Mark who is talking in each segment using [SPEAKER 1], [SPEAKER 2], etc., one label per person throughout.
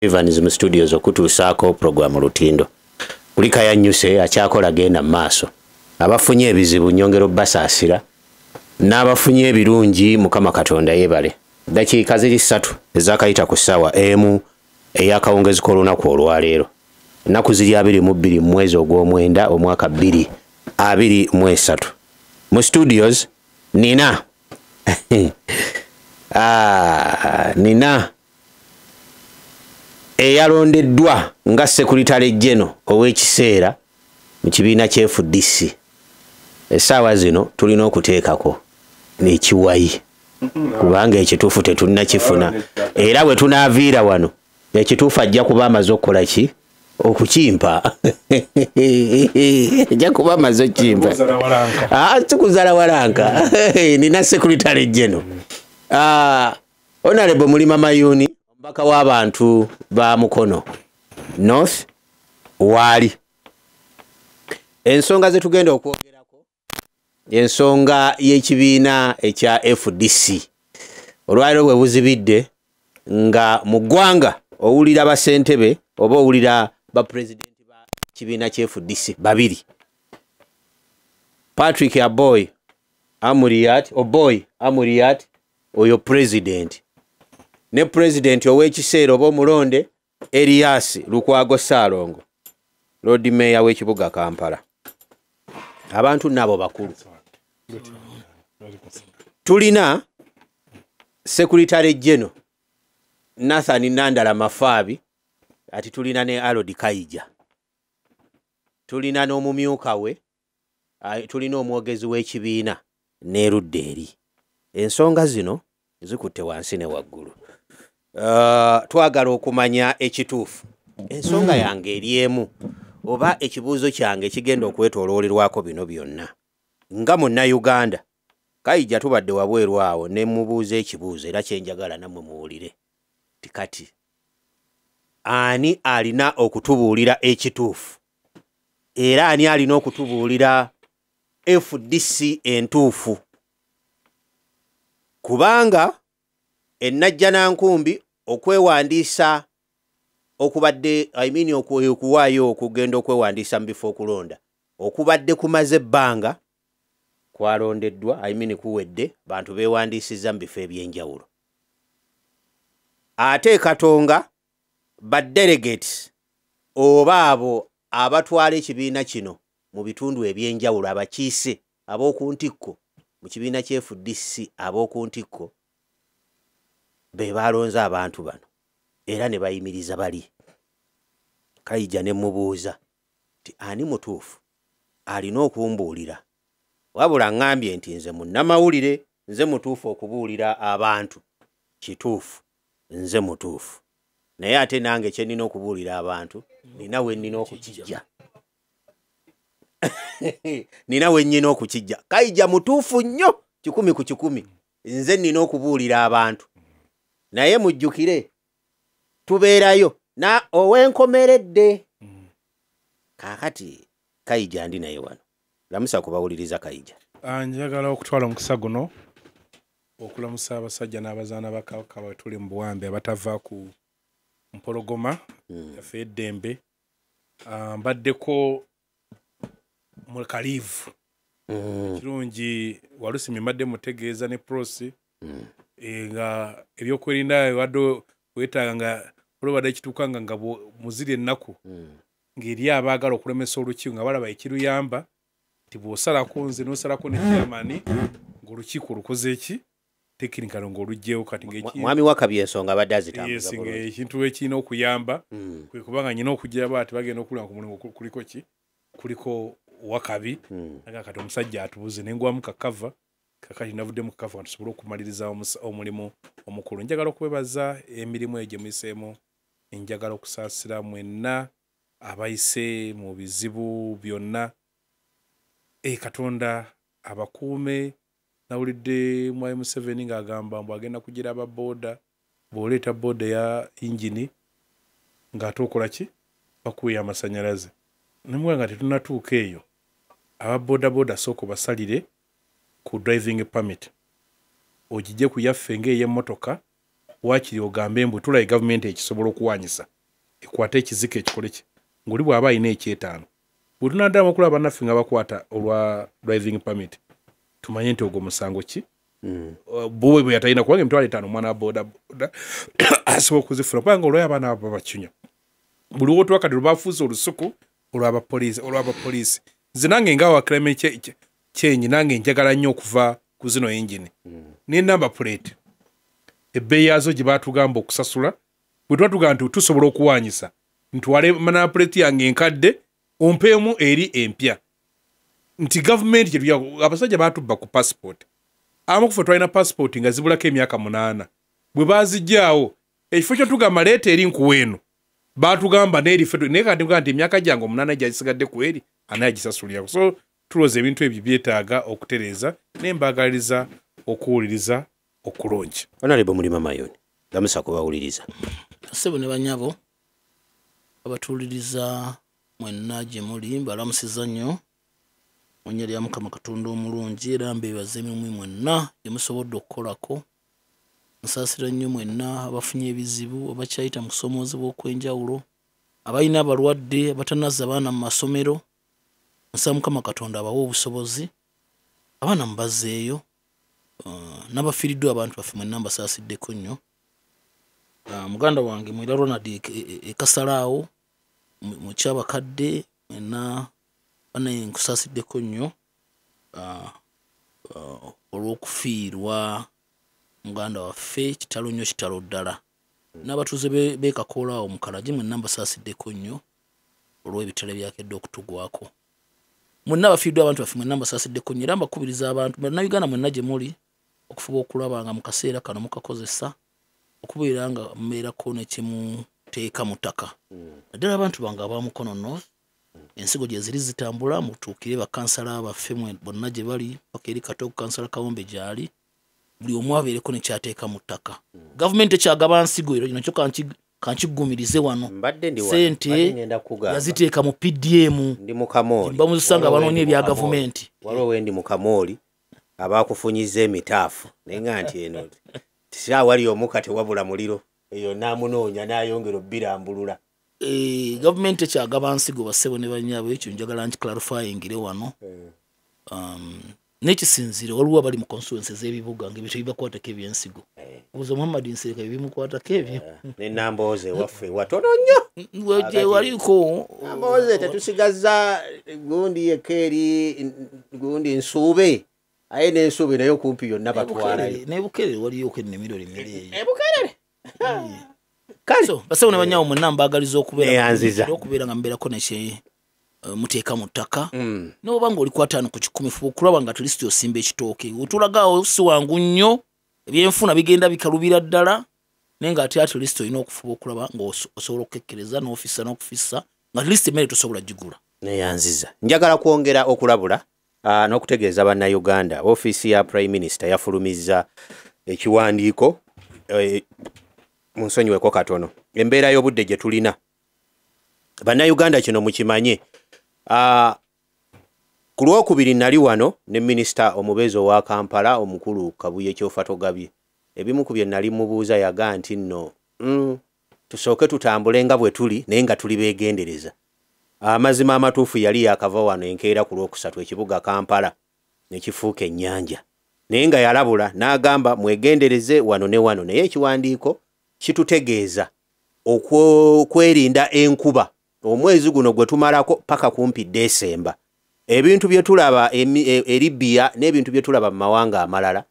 [SPEAKER 1] Evanism Studios okutuusaako program Olutindo. Kulika yannyuse akyakola genda maaso. Abafunye ebizibu nnyongero basaasira. N'abafunye ebirungi Mukama Katonda yeebale. Dakiika ziri 3 ezakayita ku ssaawa emu ey'akawungezi k'olunaku olwaleero. Ennaku ziri 22 mu mwezi ogw'omwenda omwaka 2023. Mu studios nina nina eyalondeddwa nga Secretary General ow'ekiseera mu kibiina kya FDC. Essaawa zino tulina okuteekako n'ekiwayi kubanga ekituufu tetulina kifuna era bwe tunaaviira wano ekituufu ajja kuba amaze okukola ki okukimpa ajja kuba amaze okukimpa sikuzala walanka nina Secretary General Honorable Mulima Mayuni omubaka w'abantu ba Mukono North waali ensonga ze tugenda okwogerako ensonga y'ekibiina ekya FDC olwaliro bwe buzibidde nga mu ggwanga owulira basentebe oba owulira bapulezidenti ba kibiina kya FDC babiri Patrick Oboy Amuriat oyo president ne president ow'ekiseera oba omulonde Elias Lukwago Ssalongo Lord Mayor w'ekibuga Kampala. Abantu nabo bakulu. Tulina Secretary General Nathan Nandala Mafabi ati tulina ne Alod Kaija. Tulina n'omumyuka we tulina omwogezi w'ekibiina ne Ruddeeri. Ensonga zino zikutte wansi ne waggulu. Twagala okumanya ekituufu. Ensonga yange eri emu oba ekibuuzo kyange kigenda okwetooloolerwako bino byonna. Nga munna Uganda, Kaija tubadde wabweru awo ne mubuuza ekibuuzo era kyenjagala nammwe muwulire. Tikati ani alina okutubuulira ekituufu era ani alina okutubuulira FDC entuufu kubanga ennajjanankumbi okwewandiisa okubadde okuwaayo okugenda okwewandiisa mu bifo okulonda okubadde kumaze ebbanga kwalondeddwa kuwedde bantu beewandiisizza mu bifo ebyenjawulo ate Katonga baddelegates oba abo abatwala ekibiina kino mu bitundu ebyenjawulo abakiise ab'oku ntikko mu kibiina kya FDC ab'oku ntikko be balonze abantu bano era ne bayimiriza bali. Kaija ne mubuuza ti ani mutuufu alina okumbuulira wabula ngambye nti nze munnamawulire nze mutuufu okubuulira abantu kituufu nze mutuufu naye ate nange kye nina okubuulira abantu nina we nina okukijja nina we nnyina okukijja. Kaija mutuufu nnyo 100 ku 100 nze nina okubuulira abantu naye mujjukire tubeerayo na owenkomeredde kakati Kaija ndi naye wano lamusa kubawuliriza Kaija.
[SPEAKER 2] Njagala okutwala omukisa guno okulamusa abasajja n'abazaana bakaba tuli mu buwambe abatava ku mpologoma yaffe eddembe mbaddeko mu kalivu kirungi walusimye mbadde mutegeeza ne prosi nga ebyokwerinda wadde wetaaga nga olwabadde kituukanga nga muziri ennaku ng'eri abaagala okulemesa olukiiko nga balaba ekiruyamba nti bw'osalako nze n'osalako ne chairman ng'olukiiko lukoze eki tekinikalo ng'olugjewo kati
[SPEAKER 1] mwami Wakabi ensonga abadde azitambuza
[SPEAKER 2] bulungi. Ekintu ekirina okuyamba kwe kubanga nyina okugira baati bagenda okulaba ku mulimu kuliko ki kuliko Wakabi naga kati omusajja atubuze ne ngwamu kakava kakati navudde mu kakava tusobole okumaliriza omulimu omukulu. Njagala okwebaza emirimu egyo muyiseemu njagala okusaasira mwenna abayise mu bizibu byonna Katonda abakuume. Nawulidde Mwai Museveni ng'agamba mbu agenda kugira ababoda bw'oleeta boda ya injini ng'ate okola ki bakuya amasanyalaze nemwe nga tetunatuuka eyo ababoda sooka basalire ku driving permit ogijje ku yaffe ng'ey'emmotoka wakiri ogambe mbu tulaye gavumenti ekisobola okuwanyisa ekwata ekiziko ekikole ki ng'oli bw'aba alina ekyetaano bwe tunaddala amakulu abannaffe nga bakwata olwa driving permit tumanye nti ogwo musango ki bowe bwe yatalina kubanga emitwalo 5 omwana wa bodaboda asobola okuzifuna kubanga olwayo abaana abo babakinya buli wotwakati lwebafuuza olusuku olw'abapoliisi nze nange nga wakirame kyenyi nange njagala nnyo okuva ku zino engine n'enamba plate ebbeeyi yazo gye baatugamba okusasula bwe tuba tugamba nti tusobola okuwanyisa ntwale namba plate yange enkadde ompeemu eri empya nti gavumenti abasajja baatubba ku passport abamu kufe twalina passport nga zibulako emyaka 8 bwe baazijjaawo ekifo kyo tugamba leeta eri nkuweeno baatugamba n'erife naye kati tugamba nti emyaka gyange 8 gyagisigadde ku eri anayagisasulirako so tulowooza ebintu ebyo byetaaga okutereeza n'embaagaliza okuwuliriza okulungi
[SPEAKER 1] Honorable Mulima Mayoni gamusa kubawuliriza
[SPEAKER 3] ssebo ne banyabo abatuuliriza mwenna gye muli mbalamusiza nnyo mu nnya lya Mukama Katonda omulungi era mbeebaza emirimu mwenna gye musobodde okukolako nsaasira nnyo mwenna abafunye ebizibu abakyayita mu kusomoozebwa okw'enjawulo abalina abalwadde abatanazza abaana mu masomero nsaba Mukama Katonda abawe obusobozi abaana mubazzeeyo n'abafiiriddwa abantu baffe mwenna mbasaasideko nnyo muganda wange Mwera Ronald Kasalaawo mu kyabakadde mwenna banaye nkusaasideko nnyo olw'okufiirwa muganda waffe kitalo nnyo kitalo ddala n'abatuuze beekakoolaawo mu Kalagi mwenna mbasaasideko nnyo olw'ebitale byakedde okutugwako mwenna abafiiriddwa abantu baffe mwenna mbasaasideko nnyo era mbakubiriza abantu bannayuganda mwenna gye muli okufuba okulaba nga mu kaseera kano mukakozesa okubeera nga mubeerako nekimuteeka mu ttaka naddala abantu bange abamukono north ensigo gye ziri zitambula mutuukire bakansala baffe bonna gye bali paka eri kati okukansala Kawombe gyali buli omu abeereko nekyateeka mu ttaka gavumenti ekyagaba nsigo ero nakyo kankigumirize wano sente yaziteeka mu PDM bamuzisanga banoonya ebya gavumenti
[SPEAKER 1] waliwo wendi mu Kamooli abakufunyiza emitaafu naye nga nti eno tisaawali omu kati wabula muliro eyo naamunoonya n'ayongera obbirambulula
[SPEAKER 3] gavumenti ekyagaba nsigo bassebo ne bannyabo ekyo njagala nkiclarifyingire wano n'ekisinziro waliwo abali mu constituency z'ebibuga ng'ebintu ebibakwatako ebyensigo obuza Muhammad Nsereka ebimukwatako ebyo
[SPEAKER 1] n'ennambooze waffe watono nnyo
[SPEAKER 3] waliko
[SPEAKER 1] nambooze tetusigaza gundi ekeeri gundi nsuube aye n'ensuube naye okumpi yonna batwalayo
[SPEAKER 3] n'ebukerere waliyo okennimiro limiri
[SPEAKER 1] ebukerere
[SPEAKER 3] so bassebo ne bannyawo mwenna mbaagaliza
[SPEAKER 1] okubeera
[SPEAKER 3] nga mbeerako nekye muteeka mu ttaka n'oba nga oli ku 5 ku 10 fuba okulaba nga tulisiti osimba ekitooke otulagaawo si wangu nnyo ebyenfuna bigenda bikalubira ddala naye nga ate tulisiti olina okufuba okulaba nga osobola okukekkereza n'ofisa n'okufissa nga tulisiti emmere tosobola gigula
[SPEAKER 1] neyanziza njagala kwongera okulabula n'okutegeeza bannayuganda ofiisi ya Prime Minister yafulumizza ekiwandiiko munsonyiweko katono embeera y'obudde gye tulina bannayuganda kino mukimanye ku Lwokubiri nali wano ne minisita omubeezi owa Kampala omukulu Kabuye Kyofatogabye ebimu ku bye nali mubuuza yaga nti nno tusooke tutambule nga bwe tuli naye nga tuli beegendereza amazima amatuufu yali yakava wano enkeera ku Lwokusatu ekibuga Kampala ne kifuuka ennyanja naye nga yalabula n'agamba mwegendereze wano ne wano naye ekiwandiiko kitutegeeza okwerinda enkuba omwezi guno gwe tumalako paka kumpi Desemba ebintu bye tulaba e Libya n'ebintu bye tulaba mu mawanga amalala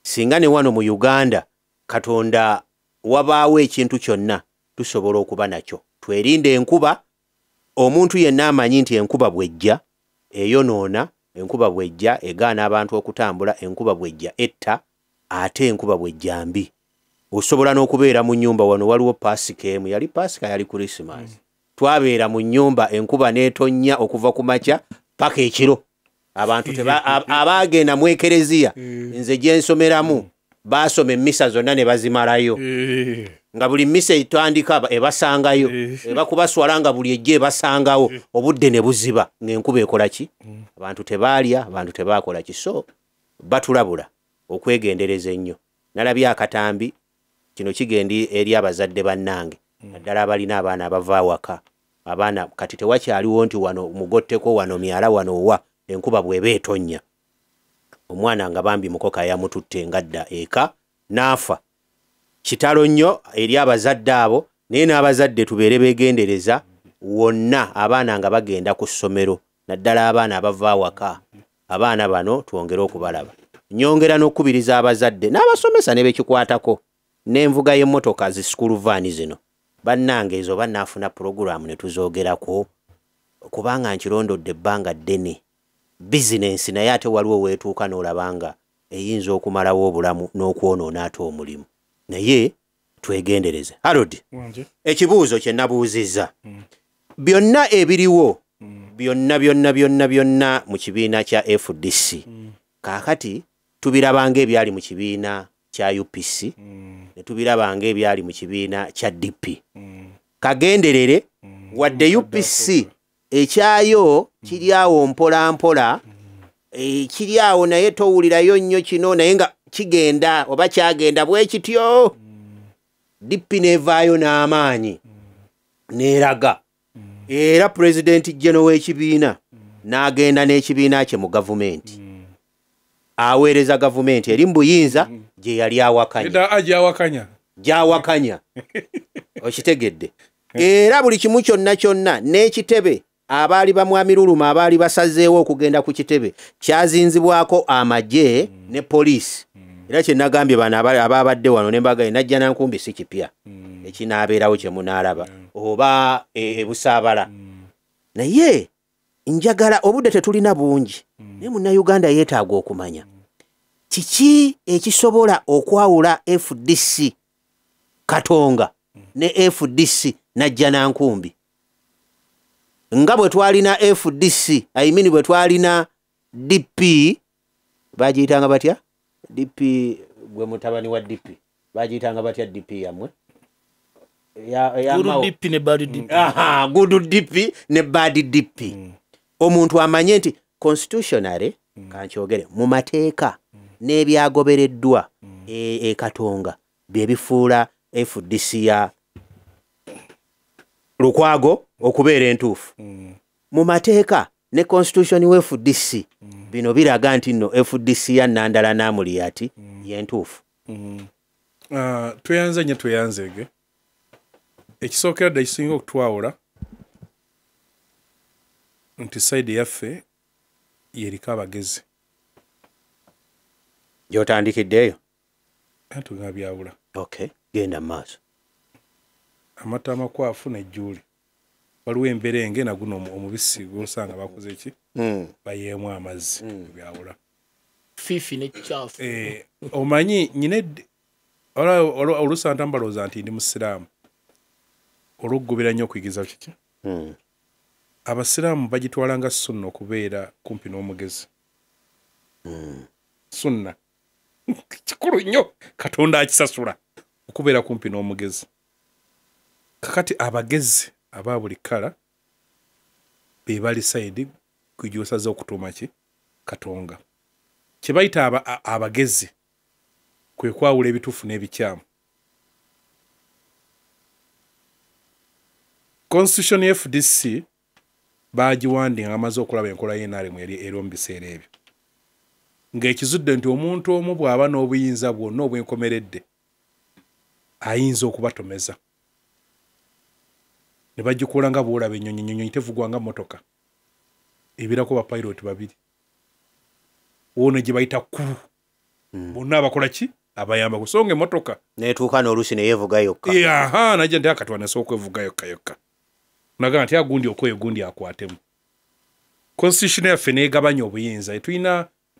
[SPEAKER 1] singa ne wano mu Uganda Katonda wabaawo ekintu kyonna tusobola okuba nakyo twerinde enkuba omuntu yenna amanyi nti enkuba bwejja eyonoona enkuba bwejja egaana abantu okutambula enkuba bwejja etta ate enkuba bwejja mbi osobola n'okubeera mu nnyumba wano waliwo Pasika emu yali Pasika yali Christmas twabeera mu nnyumba enkuba n'etonnya okuva ku makya paka ekiro abantu abaagenda mu ekereziya nze gye nsomeramu baasoma emmisa zonna ne bazimalayo nga buli mmisa etandika ebasangayo ebakubaswala nga buli ejja ebasangawo obudde ne buziba ng'enkuba ekola ki abantu tebaalya abantu tebaakola ki so batulabula okwegendereza ennyo nalabye akatambi kino kigendi eri abazadde bannange naddala abalina abaana abava awaka abaana kati tewakyaliwo nti wano mugotteko wano myala wano wa enkuba bw'eba etonnya omwana nga bambi mukoka yamututte ngadda eka n'afa kitalo nnyo eri abazadde abo naye n'abazadde tubeere beegendereza wonna abaana nga bagenda ku ssomero naddala abaana abava awaka abaana bano twongere okubalaba nyongera n'okubiriza abazadde n'abasomesa ne bekikwatako n'envuga y'emmotoka zi school van zino bannange ezo bannaafuna puroguramu ne tuzoogerako kubanga nkirondodde ebbanga ddene bizinensi naye ate waliwo weetuuka n'olabanga eyinza okumalawo obulamu n'okwonoona ate omulimu naye twegendereze Harold ekibuuzo kye nabuuzizza byonna ebiriwo byonna mu kibiina kya FDC kaakati tubirabanga ebyali mu kibiina kya UPC ne tubirabanga ebyali mu kibiina kya DP kagenderere wadde UPC ekyayo kiri awo mpola mpola kiri awo naye towulirayo nnyo kino naye nga kigenda oba kyagenda bwe kityo DP nevaayo n'amaanyi n'eraga era President General w'ekibiina n'agenda n'ekibiina kye mu gavumenti aweereza gavumenti eri mu buyinza gye yali gyawakanya okitegedde era buli kimu kyonna n'ekitebe abaali bamwamiruluma abaali basazeewo okugenda ku kitebe kyazinzibwako amagye ne poliisi era kye nagambye bano ababadde wano n'embaga najja nankumbi si kipya ekinaabeerawo kye munaalaba oba ebusaabala naye njagala obudde tetulina bungi naye munnayuganda yeetaaga okumanya kiki ekisobola okwawula FDC Katonga ne FDC najja nankumbi nga bwe twalina FDC bwe twalina DP bagiyitanga batya DP gwe mutabani wa DP bagiyitanga batya DP yamwe Good DP ne bad DP omuntu amanye nti constitutionally kankyogere mu mateeka n'ebyagobereddwa Katonga bye bifuula FDC ya Lukwago okubeera entuufu mu mateeka ne constitution we FDC bino biraga nti nno FDC ya Nandala Namuli ati yentuufu
[SPEAKER 2] tweyanzege ekisookera dda ekisinga okutwawula nti side yaffe yeriko abagezi
[SPEAKER 1] gy'otandikiddeeyo
[SPEAKER 2] tugabyawula
[SPEAKER 1] genda maaso
[SPEAKER 2] amata amakwafu nejjuuli waliwo emberenge naguno omubisi gosanga bakoze ki bayeemu amazzi byawula
[SPEAKER 3] fifi nekyafu
[SPEAKER 2] omanyi nyine olusanta mbalooza nti ndi musiraamu olwokugobera nnyo okuyigiza kiki abasiraamu bagitwala nga sunna okubeera kumpi n'omugezi sunna kikulu nnyo Katonda akisasula okubeera kumpi n'omugezi kakati abagezi aba buli kala be bali side kujyosaze okutuuma ki Katonga kye bayita abagezi kwe kwawula ebituufu n'ebikyamu Constitution ya FDC bagiwandinga amaze okulaba enkola y'enaalemu eri mu biseera ebyo ng'ekizudde nti omuntu omu bw'aba n'obuyinza bwonna obwenkomeredde ayinza okubatomeza ne bagikola nga bw'olaba ennyonyi tevugwa nga mmotoka ebirako bapayiroti babiri wono gye bayita kulu bonna abakola ki abayamba kusonga emmotoka
[SPEAKER 1] netuuka n'oluusi neyevuga yokka
[SPEAKER 2] najja nti akatwana esooka okwevuga yokka nagamba nti agundi okweyo gundi akwatemu constitution yaffe neegabanya obuyinza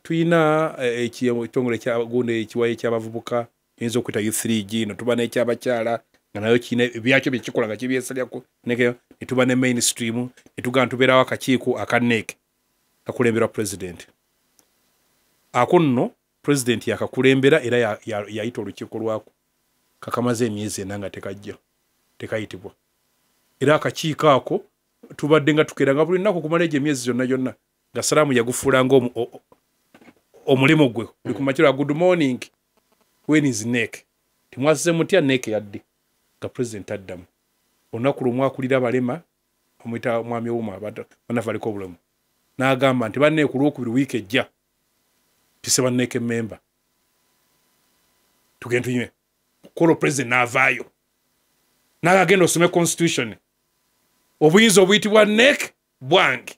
[SPEAKER 2] tulina ekitongole gundi ekiwayo ekyabavubuka yinza okuyita youth league no tuba n'ekyabakyala nga nayo kiina byakyo byekikola nga kibyesalyaku ne tuba ne mainstream ne tugamba tubeerawo akakiiko akaneeke kakulemberwa president ako nno president yakakulembera era yayita olukiiko lwako kakamaze emyezi ena nga tekayitibwa era akakiiko ako tubadde nga tukeranga buli nnaku kumala egyo emyezi gyonna nga salaamu yagufuulanga omulimu gwe buli ku makiro good morning when is neck timwasize mutya neeke yadde nga president addamu olunaku lumu akulira abalema omuyita mwami wuma banafe aliko obulemu n'agamba nti banne ku lwokubiri wiiki ejja tise banneeke memba tugende tunywe kolo president n'avaayo n'agenda osome constitution obuyinza obuyitibwa neek bwange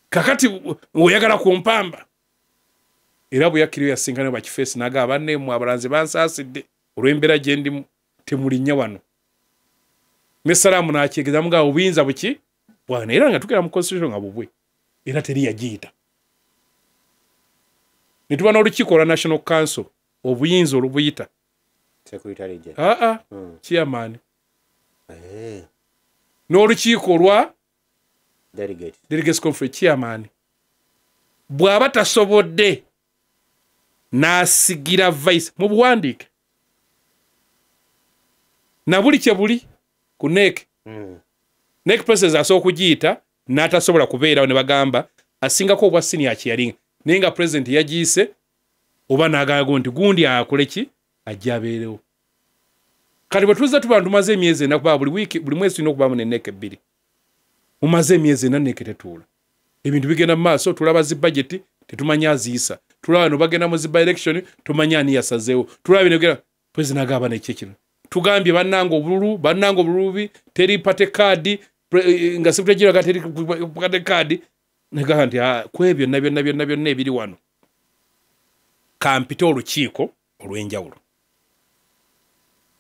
[SPEAKER 2] kakati oyagala kumpamba era bwe yakkiriyo yasinkana bakifeesi n'agamba banneemu abalanze bansaasidde olw'embeera gye ndimu temulinnya wano mesalaamu n'akyegeza mugamba obuyinza buki bwana era nga tugera mu constitution nga bubwe era teri yagiyita ne tuba n'olukiiko olwa national council obuyinza olubuyita chairman n'olukiiko olwa delegates conference chairman bw'aba tasobodde n'asigira vice mu buwandiike na buli kye buli ku neek president asooka okugiyita n'atasobola kubeerawo ne bagamba asingako obwa senior kyeyalinga naye nga president yagiyise oba n'agamba nti gundi akole ki ajja abeerewo kati bwe tuzza tuba tumaze emyezi ena kuba buli mwezi tulina okubaamu ne neek ebbiri mumaze emyezi ena neek tetuula ebintu bigenda mu maaso tulaba zi budget tetumanya aziyisa tulaba no bagenda mu zi by election tumanya ani yasazeewo tulaba bino president agamba nekyo kino tugambye bannanga obululubi teri pate kaadi nga sibutagiraga teri pate kaadi negamba nti kwebyo byonna ebiri wano kampita olukiiko olw'enjawulo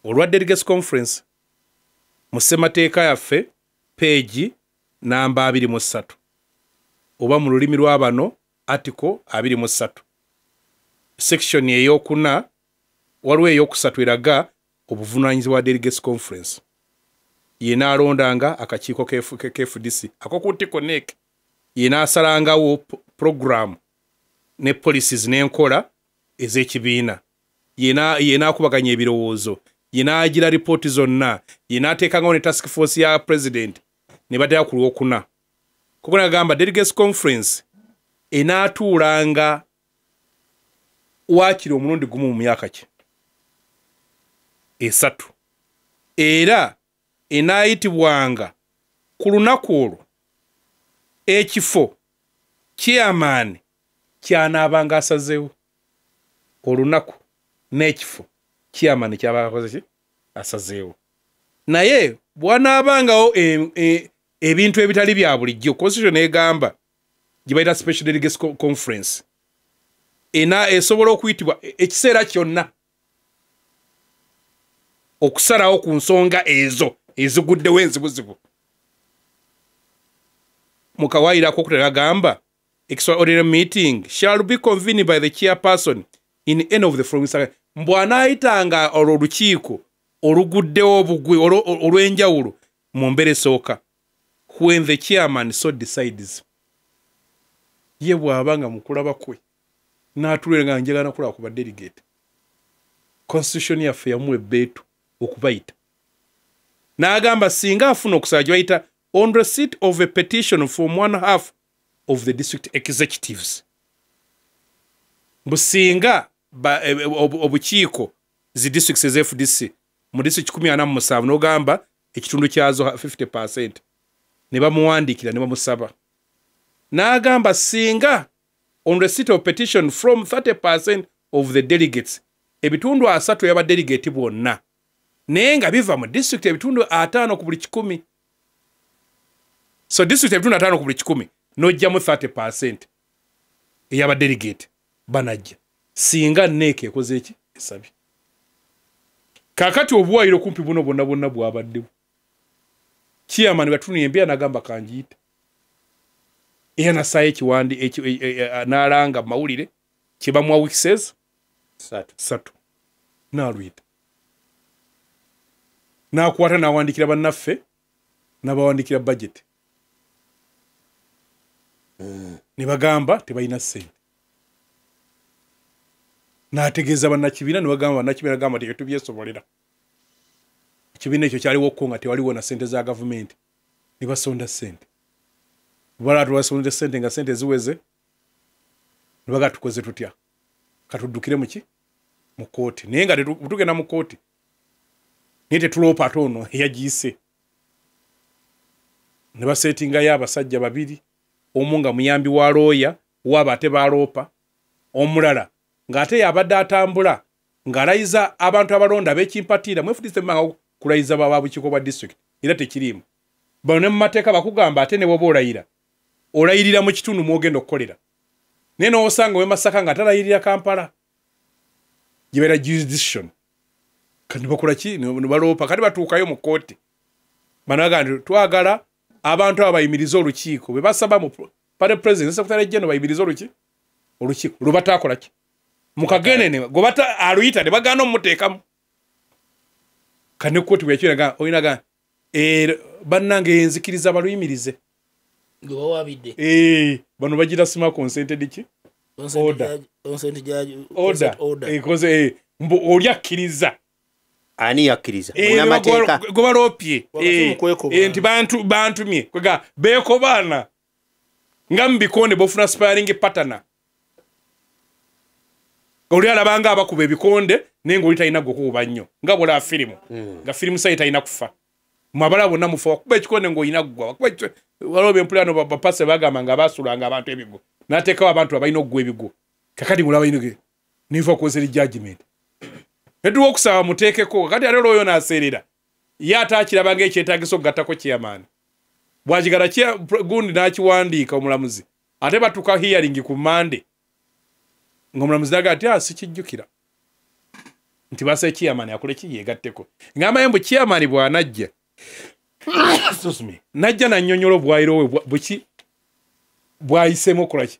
[SPEAKER 2] olwa delegates conference mu ssemateeka yaffe peegi namba 23 oba mu lulimi lw'abano article 23 section ey'okuna waliwo ey'okusatu eraga obuvunaanyizibwa delegates conference yena alondanga akakiiko KFDC akokutiko neek yena asalangawo program ne policies n'enkola ez'ekibiina yena akubaganya ebirowoozo yena agira ripooti zonna yena ateekangawo ne task force ya president ne batera ku lwokuna koko nagamba delegates conference enaatuulanga waakiri omulundi gumu mu myaka ki 3 era enaayitibwanga ku lunaku olwo ekifo chairman kyanaabanga asazeewo olunaku n'ekifo chairman kyabanga akoze ki asazeewo naye bwanaabangawo ebintu ebitali bya bulijjo constitution egamba gye bayita special delegates conference esobola okuyitibwa ekiseera kyonna okusalawo ku nsonga ezo eziguddewo enzibuzibu mu kawaayiro okutera agamba extraordinary meeting shall be convened by the chairperson in any of the following mbw'anaayitanga olwo olukiiko oluguddewo obugwi olw'enjawulo mu mbeera esooka when the chairman so decides ye bw'abanga mu kulaba kwe n'atulira nga njagala kulaba ku badelegate constitution yaffe yamuwa ebbeetu okubayita n'agamba singa afuna okusaba gye bayita on receipt of a petition from one half of the district executives businga obukiiko zi districts eze FDC mu district 47 n'ogamba ekitundu kyazo 50% ne bamuwandiikira ne bamusaba n'agamba singa on receipt of petition from 30% of the delegates ebitundu 3 y'abadelegate bonna naye nga biva mu district ebitundu 5 ku buli 100 so district ebitundu 5 ku buli 100 n'ojjamu 30% ey'abadelegate banajja singa neek ekoze eki esabye kakati obuwayiro kumpi buno bonna bwabaddewo chairman batuni embya nagamba kanjiyita era nasaye ekiwandi n'alanga mawulire kibamwa weeks satu n'alwita n'akwata n'awandikira bannaffe n'abawandikira budget ne bagamba tebalina ssente n'ategeeza bannakibiina ne bagamba bannakibiina gamba nti tubyesobolera ekibiina ekyo kyaliwo okko nga tewaliwo na ssente za gavumenti ne basonda ssente bwala tubasonda ssente nga ssente ziweze ne baga tukoze tutya katuddukire muki mu kooti naye nga tugenda mu kooti naye tetuloopa ate ono eyagiyise ne baseetingayo abasajja babiri omu nga muyambi wa looya waaba ate baloopa omulala ng'ate yabadde atambula ng'alayiza abantu abalonda ab'ekimpatiira mwefudise mmanga kulayiza babukiiko bwa disitulikiti era tekiriimu bano ne mu mateeka bakugamba ate ne bwoba olayirira mu kitundu mwogenda okukolera naye n'osanga ow'e Masaka nga talayirira Kampala gibeera jurisdiction kati bakola ki ne baloopa kati batuukayo mu kooti banaga nti twagala abantu abo bayimiriza olukiiko bwe basaba mu pale president secretary general bayimiriza olukiiko lubatakola ki mukagenene gobata aluyita ne bagana omuteekamu kane kooti bwekiraga oyinaga bannange enzikiriza baluyimirize bano bagira sima consented ki order oli akkiriza
[SPEAKER 1] ani yakkiriza munamateeka
[SPEAKER 2] gobaloopye nti bantumye kwega beekobaana nga mu bikonde bofuna sparing patana oli alabanga abakuba ebikonde naye ng'oli talina gwe kukuba nnyo nga bwolaba firimu nga firimu sayi talina kufa mwabala bonna mufa wakuba ekikonde ng'olina ggwa waliwo empulano bapase bagamba nga baasulanga abantu ebigo n'ateekawo abantu abalina okuggwa ebigo kakati ng'olaba inoge niva kukozera judgment netuwa okusaba muteekeko kati ate olwoyo n'aseerera ye ate akiraba ng'ekyetaagisa okugattako chairman bw'akigala gundi n'akiwandiika omulamuzi ate batuuka hearing ku Monday ng'omulamuzi naga ati sikijjukira nti basa chairman akole ki yeegatteko ng'amaye mbu chairman bw'anajja najja nannyonnyola obwayiro we buki bw'ayiseemu okola ki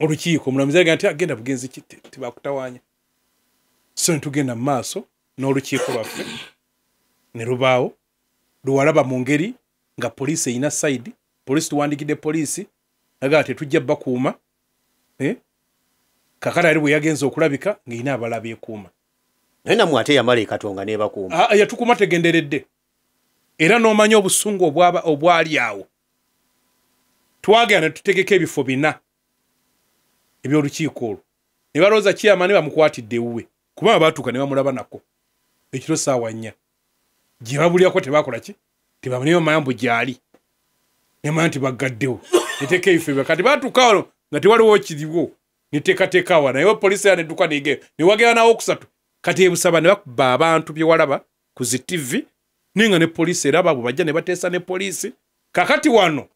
[SPEAKER 2] olukiiko omulamuzi naga nti agenda bugenzi ki tibakutawaanya so ntugenda mu maaso n'olukiiko lwaffe ne lubaawo luwalaba mu ngeri nga poliisi eyina sayidi poliisi tuwandikidde poliisi naga tetujja bakuuma kakati ali bwe yagenza okulabika ng'erina abalala beekuuma
[SPEAKER 1] naye namwe ate yamala ekatonga n'ebakuuma
[SPEAKER 2] yatukuuma tegenderedde era n'omanya obusungu obwali awo twagenda ne tutegeka ebifo 4 eby'olukiiko olwo ne balowooza chairman bamukwatidde ewuwe kuba baatuuka ne bamulaba nako ekiro ssaawa 4 gye babulyako tebakola ki tebamuneyo mayambu gyali nemanya nti baggaddewo neteeka ebifo kati baatuuka wano nga tewaliwo kiriwo neteekateekawa naye poliisi ya nedduka negeyo newagera nawo okusatu kati ebusaba ne bakuba abantu byewalaba ku zi TV ninga ne poliisi eraba bwe bajja ne bateesa ne poliisi kakati wano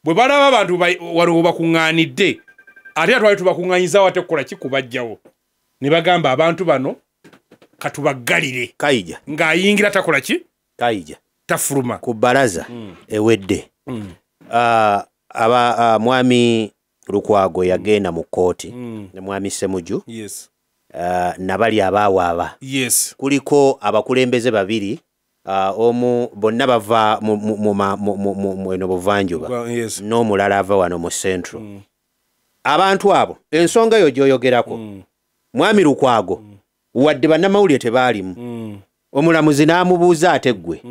[SPEAKER 2] bwe balaba abantu waliwo bakuŋŋaanidde ate atwali tubakuŋŋaanyizawo ate kukola ki kubajjawo ne bagamba abantu bano katubaggalire
[SPEAKER 1] kayija
[SPEAKER 2] ng'ayingira takola ki
[SPEAKER 1] kayija
[SPEAKER 2] tafuluma
[SPEAKER 1] ku bbalaza ewedde mwami Lukwago yagenda mu kooti ne mwami Ssemuju nabali abaawaaba kuliko abakulembeze babiri omu bonna bava eno buvanjuba n'omulala ava wano mu central abantu abo ensonga eyo gy'oyogerako mwami Lukwago wadde bannamawulire tebaalimu omulamuzi n'amubuuza ate ggwe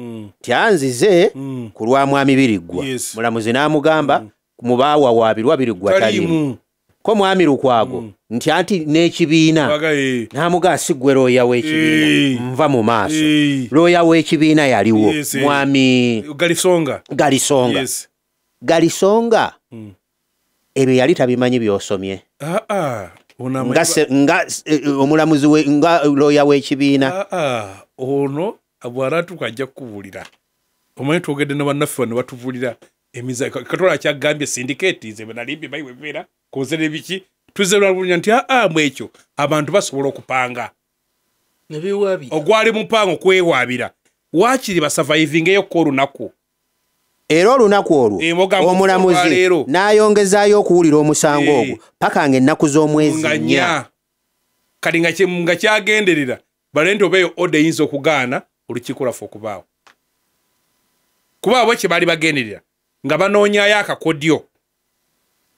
[SPEAKER 1] nti anzize ku lwa mwami Biriggwa mulamuzi n'amugamba mu baawawaabirwa Biriggwa talimu ko mwami Lukwago nti anti n'ekibiina n'amugaa si ggwe looya w'ekibiina nva mu maaso looya w'ekibiina yaliwo mwami Galisonga ebyo yali tabimanyi by'osomye nga omulamuzi nga looya w'ekibiina
[SPEAKER 2] ono bw'alatuuka ajja kukubuulira omanyi twogedde ne bannaffe bano batubuulira katola kyagambye syndicate ze benalimbye bayiwebeera kozere biki tuzerwabunya nti mwekyo abantu basobola okupanga ogwali mupango kwewaabira waakiri basurviving eyo ko olunaku
[SPEAKER 1] era olunaku olwo omulamuzi n'ayongezaayo okuwulira omusango ogwo paka ng'ennaku z'omwezi 4
[SPEAKER 2] kati nga kyagenderera bale nti obeeyo oda eyinza okugaana olukiiko lwaffe okubaawo kuba abo kye baali bagenderera nga banoonyayo akakodyo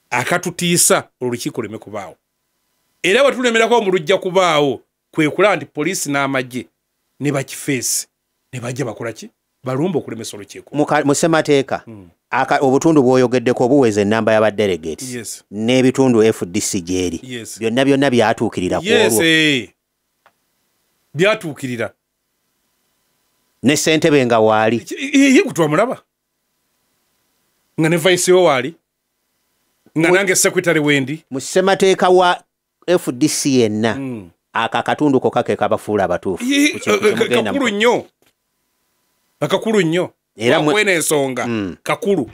[SPEAKER 2] akatutiisa olukiiko lweme kubaawo era bwe tulemerako mu lujja kubaawo kwe kulaba nti poliisi n'amagye ne bakifeesi ne bajja bakola ki balumba okulemesa olukiiko
[SPEAKER 1] mu ssemateeka obutundu bw'oyogeddeko obuweza ennamba y'abadelegates n'ebitundu FDC gyeri byonna byatuukirira ku olwo
[SPEAKER 2] byatuukirira
[SPEAKER 1] ne ssentebe nga waali
[SPEAKER 2] ye gutwamulaba nga ne vice yo waali nga nange secretary wendi
[SPEAKER 1] mu ssemateeka wa FDC yenna aka katundu kokka ke kabafuula abatuufu
[SPEAKER 2] kakulu nnyo era mwene ensonga kakulu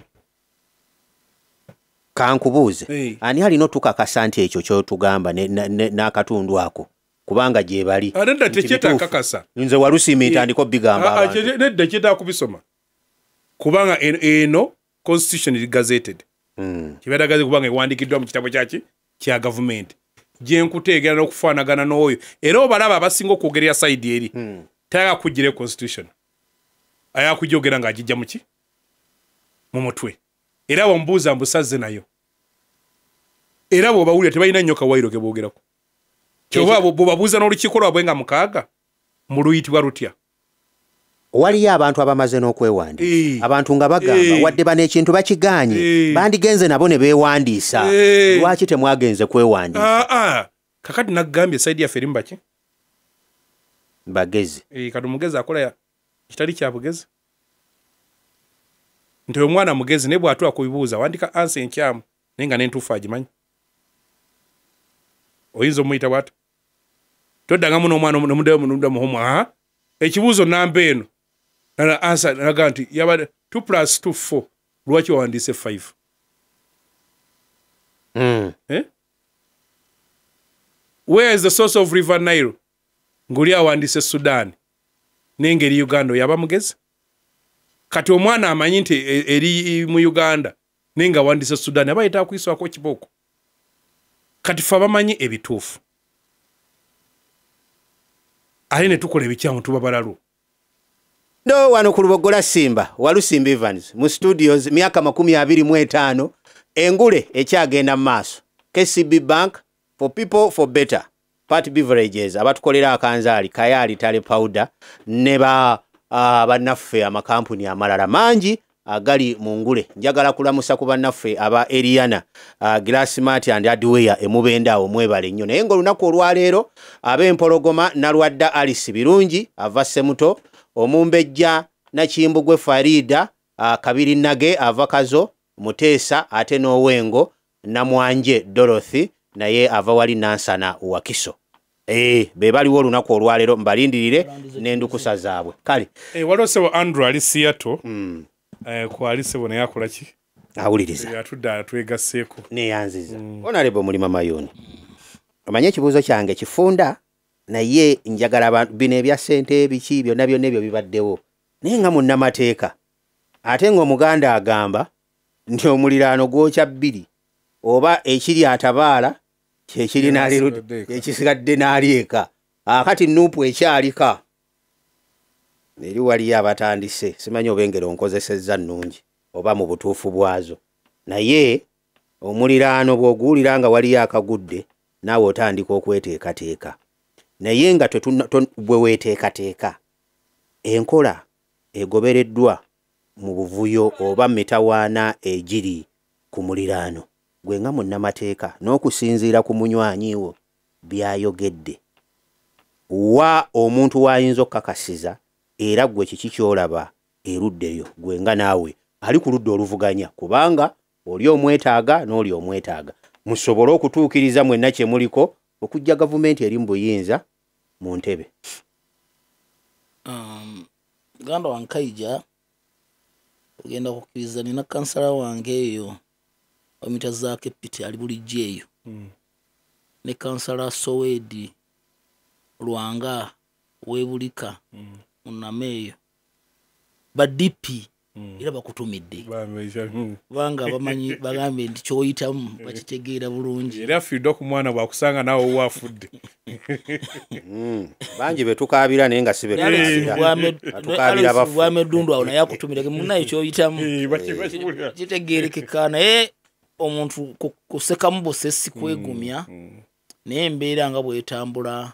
[SPEAKER 1] kankubuuze ani alina otukakasa nti ekyo kyotugamba n'akatundu ako kubanga gye bali
[SPEAKER 2] nedda tekyetakakasa
[SPEAKER 1] nze walusimi ntandiko bigamba
[SPEAKER 2] nedda kyetakubisoma kubanga eno constitution is gazetted kibeera gazete kubanga ewandikiddwa mu kitabo kyaki kya gavumenti gyenkuteegera n'okufaanagana n'oyo era obalaba abasinga okwogerera side eri tayagala kugira constitution ayagala kujogera ng'agijja muki mu mutwe era bamubuuza mbusazze nayo era bw'obawulira tebalina nnyo kawairo ke boogerako kyoba bw'obabuuza n'olukiiko lwabwe nga mukaaga mu luyitibwa lutya
[SPEAKER 1] waliyo abantu abamaze n'okwewandiisa abantu nga bagamba wadde bano ekintu bakiganye bandigenze nabo ne beewandiisa lwaki temwagenze kwewandiisa
[SPEAKER 2] kakati naggambye saidi yaffe erimu baki
[SPEAKER 1] bagezi
[SPEAKER 2] kati omugezi akola kitali kya bugezi nti omwana mugezi naye bw'atula kubibuuza wandika ansa enkyamu naye nga n'entuufu agimanyi oyinza omuyita bw'ata toddangamu n'omwana muhomu ekibuuzo namba eno ansa naga nti yabadde 2+2 4 lwaki wawandiise 5 where is the source of river Nile ng'oli awandiise Sudan n'engeri Uganda yaba mugezi kati omwana amanyi nti eri mu Uganda naye nga awandiise Sudan aba yetaaga kuyiswako kibooko kati fe abamanyi ebituufu ali ne tukola ebikyamu tuba balalu
[SPEAKER 1] ndo wano ku Lubogola Simba Walusimba Evans mu studios myaka 25 engule ekyagenda mu maaso KCB Bank for people for better Party beverages abatukolera akanzaali Kayali Tale powder ne bannaffe amakampuni amalala mangi agali mu ngule njagala kulamusa ku bannaffe aba Eliana Glassmart and Adweya emubendaawo mwebale nnyo naye ng'olunaku olwaleero ab'empologoma Nalwadda Alice Birungi ava Semuto Omumbejja Nakimbugwe Farida Kabiri Nage ava Kazo Muteesa ate n'Owengo Namwanje Dorothy naye ava wali Nansana Wakiso be baliwo olunaku olwaleero mbalindirire n'endukusa zaabwe kale
[SPEAKER 2] waliwo sebo Andrew ali Seattle kwali sebo naye akola ki
[SPEAKER 1] awuliriza
[SPEAKER 2] yatudde atwegasseeko
[SPEAKER 1] neyanziza Honorable Mulima Mayoni omanye ekibuuzo kyange kifunda naye njagala abantu bino ebya ssente biki byonna byonna ebyo bibaddewo naye nga munnamateeka ate ng'Omuganda agamba nti omuliraano gwokya bbiri oba ekiri atabaala kyekiri ekisigadde n'alyeka akati nuupu ekyalika eri waliyo abatandise simanyi oba engero nkozesezza nnungi oba mu butuufu bwazo naye omuliraano bw'oguwulira nga waliyo akagudde naawe otandika okweteekateeka naye nga bwe weeteekateeka enkola egobereddwa mu buvuyo oba mitawaana egiri ku muliraano gwe nga munnamateeka n'okusinziira ku munywanyiwo byayogedde wa omuntu w'ayinza okukakasiza era gwe kiki kyolaba eruddeyo gwe nga naawe ali ku ludda oluvuganya kubanga oli omwetaaga n'oli omwetaaga musobole okutuukiriza mwenna kye muliko okujja gavumenti eri mu buyinza mu ntebe
[SPEAKER 3] Ganda Wankaija ogenda kukkiriza nina kansala wange eyo omita zaake piti ali bulijjo eyo ne kansala Sowedi Lwanga webulika munameeyo badipi era bakutumidde banga bamanyi bagambe nti kyoyitamu bakitegeera bulungi
[SPEAKER 2] era afidde ku mwana bwakusanga naawe waafudde
[SPEAKER 1] bangi betukaabira naye nga si
[SPEAKER 3] bwamedundu awo naye akutumire munaye kyoyitamu kitegeerekeka naye omuntu kusekamu busesi kwegumya naye embeera nga bwetambula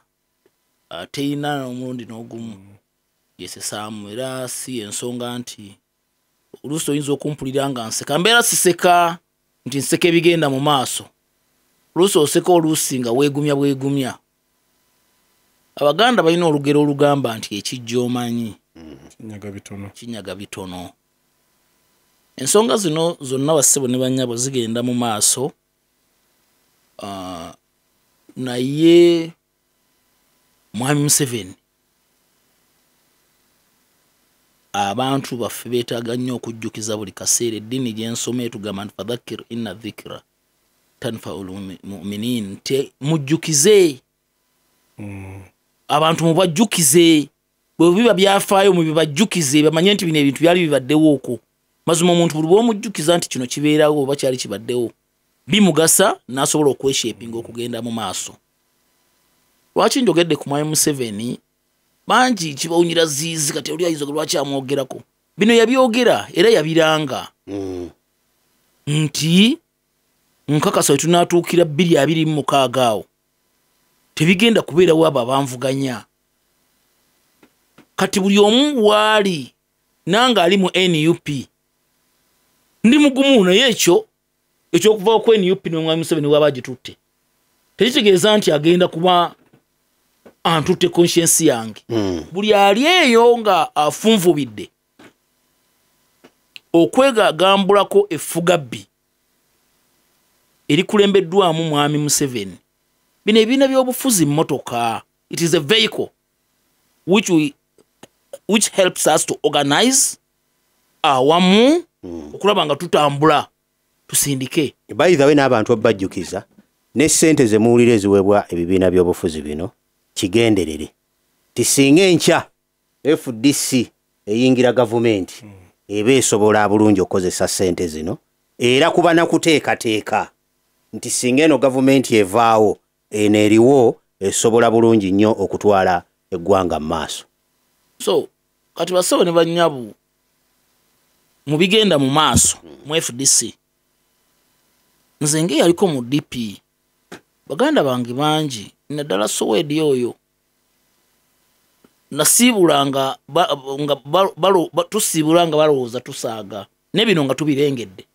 [SPEAKER 3] teyina n'omulundi n'ogumu yesesaamu era si ensonga nti oluusi oyinza okumpulira nga nseka mbeera siseka nti nseka ebigenda mu maaso oluusi oseka oluusi nga weegumya Abaganda balina olugero olugamba nti ekijja omanyi kinyaga bitono. Ensonga zino zonna bassebo ne bannyabo zigenda mu maaso, naye Mwami Museveni abantu baffe beetaaga nnyo okujjukiza buli kaseera. Eddiini gye nsoma etugamba nti fadhakkir inna dhikra tanfaul mu'minin, te mujjukize abantu mubajjukize, bwe biba byafaayo mu bibajjukize bamanye nti bino ebintu byali bibaddewo okwo. Mazima omuntu buli bw'omujjukiza nti kino kibeerawo oba kyali kibaddewo bimugasa n'asobola okweshapinga okugenda mu maaso. Lwaki njogedde ku Mwami Museveni? Bangi kibawunyira ziizi kati oli ayinza lwaki amwogerako. Bino yabyogera era yabiranga nti nkakasa wetunaatuukira 2026 awo tebigenda kubeerawo abo abanvuganya. Kati buli omu waali nanga ali mu NUP ndi mugumu, naye ekyokuva ku NUP n'Omwami Museveni waba agitutte tekitegeeza nti agenda kuba antutte conscience yange. Buli ali eyo nga afunvubidde okwegagambulako effugabbi erikulembeddwamu Mwami Museveni. Bino ebibiina by'obufuzi mmotoka, it is a vehicle which helps us to organize awamu okulaba nga tutambula tusindike.
[SPEAKER 1] By the way, n'abantu obajjukiza ne ssente ze muwulira eziweebwa ebibiina by'obufuzi bino kigenderere ti singa enkya FDC eyingira gavumenti eba esobola bulungi okukozesa ssente zino, era kuba na kuteekateeka nti singa eno gavumenti evaawo eno eriwo esobola bulungi nnyo okutwala eggwanga mu maaso.
[SPEAKER 3] So kati basawo ne bannyabu mu bigenda mu maaso mu FDC, nze yaliko mu DP baganda bange bangi naddala Soweto oyo nasiibulanga tusiibulanga balowooza tusaaga n'ebino nga tubirengedde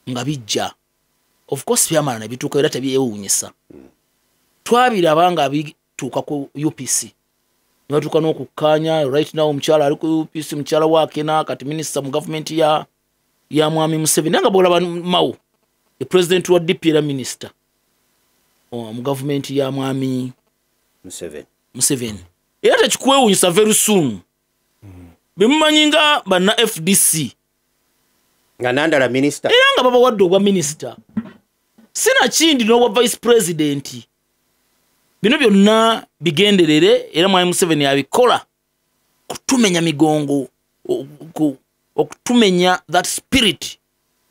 [SPEAKER 3] nga bijja. Of course byamala ne bituuka era tebyewuunyisa. Twabiraba nga bituuka ku UPC ne batuuka n'okukkaanya. Right now omukyala ali ku UPC, mukyala waakena kati minisita mu gavumenti ya Mwami Museveni. Nga bw'olaba Mao ye president wa DP era minisita mu gavumenti ya Mwami Museveni. Era tekikwewuunyisa very soon bemumanyi nga banna FDC
[SPEAKER 1] nga nandala minisita
[SPEAKER 3] era nga babawadde obwa minisita sina kindi n'obwa vice president. Bino byonna bigenderere era Mwami Museveni abikola kutumenya migongo, okutumenya that spirit